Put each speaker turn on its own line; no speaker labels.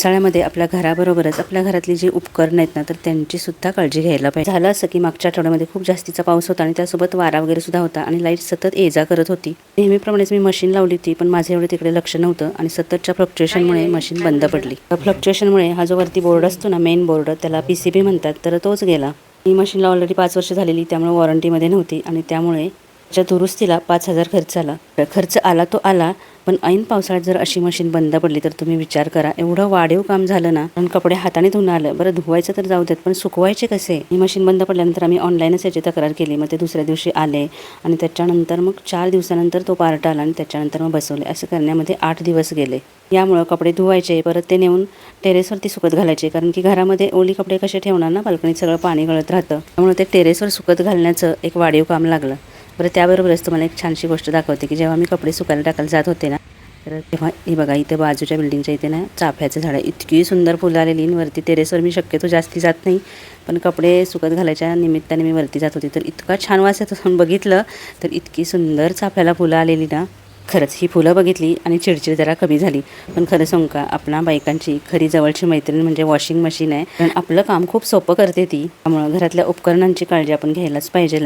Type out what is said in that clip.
पावसाळ्यामध्ये आपल्या घराबरोबरच आपल्या घरातली जी उपकरणं आहेत ना तर त्यांची सुद्धा काळजी घ्यायला पाहिजे. झालं असं की मागच्या आठवड्यामध्ये खूप जास्तीचा पाऊस होता आणि त्यासोबत वारा वगैरे सुद्धा होता आणि लाईट सतत ये-जा करत होती. नेहमीप्रमाणेच मी मशीन लावली होती, पण माझे एवढे तिकडे लक्ष नव्हतं आणि सततच्या फ्लक्च्युएशनमुळे मशीन बंद पडली. फ्लक्च्युएशनमुळे हा जो वरती बोर्ड असतो ना, मेन बोर्ड, त्याला PCB म्हणतात, तर तोच गेला. ही मशीनला ऑलरेडी 5 वर्ष झालेली, त्यामुळे वॉरंटीमध्ये नव्हती आणि त्यामुळे त्याच्या दुरुस्तीला 5,000 खर्च आला. खर्च आला तो आला, पण ऐन पावसाळ्यात जर अशी मशीन बंद पडली तर तुम्ही विचार करा, एवढं वाढीव काम झालं ना. कारण कपडे हाताने धुणं आलं, बरं धुवायचं तर जाऊ देत, पण सुकवायचे कसे? ही मशीन बंद पडल्यानंतर आम्ही ऑनलाईनच याची तक्रार केली. मग ते दुसऱ्या दिवशी आले आणि त्याच्यानंतर मग 4 दिवसानंतर तो पार्ट आला आणि त्याच्यानंतर मग बसवले. असं करण्यामध्ये 8 दिवस गेले. यामुळं कपडे धुवायचे, परत ते नेऊन टेरेसवरती सुकत घालायचे, कारण की घरामध्ये ओली कपडे कसे ठेवणार ना, बाल्कनीत सगळं पाणी गळत राहतं. त्यामुळे ते टेरेसवर सुकत घालण्याचं एक वाढीव काम लागलं. बरं, त्याबरोबरच तुम्हाला एक छानशी गोष्ट दाखवते की जेव्हा मी कपडे सुकायला टाकायला जात होते ना, तर तेव्हा हे बघा, इथे बाजूच्या बिल्डिंगच्या इथे ना चाफ्याचं झाड आहे. इतकी सुंदर फुलं आलेली. वरती टेरेसवर मी शक्यतो जास्ती जात नाही, पण कपडे सुकत घालायच्या निमित्ताने मी वरती जात होती, तर इतका छान वास येत होता. बघितलं तर इतकी सुंदर चाफ्याला फुलं आलेली ना. खरंच ही फुलं बघितली आणि चिडचिड जरा कमी झाली. पण खरं सांगू का, आपणा बायकांची खरी जवळची मैत्रीण म्हणजे वॉशिंग मशीन आहे. कारण आपलं काम खूप सोपं करते ती. त्यामुळं घरातल्या उपकरणांची काळजी आपण घ्यायलाच पाहिजे.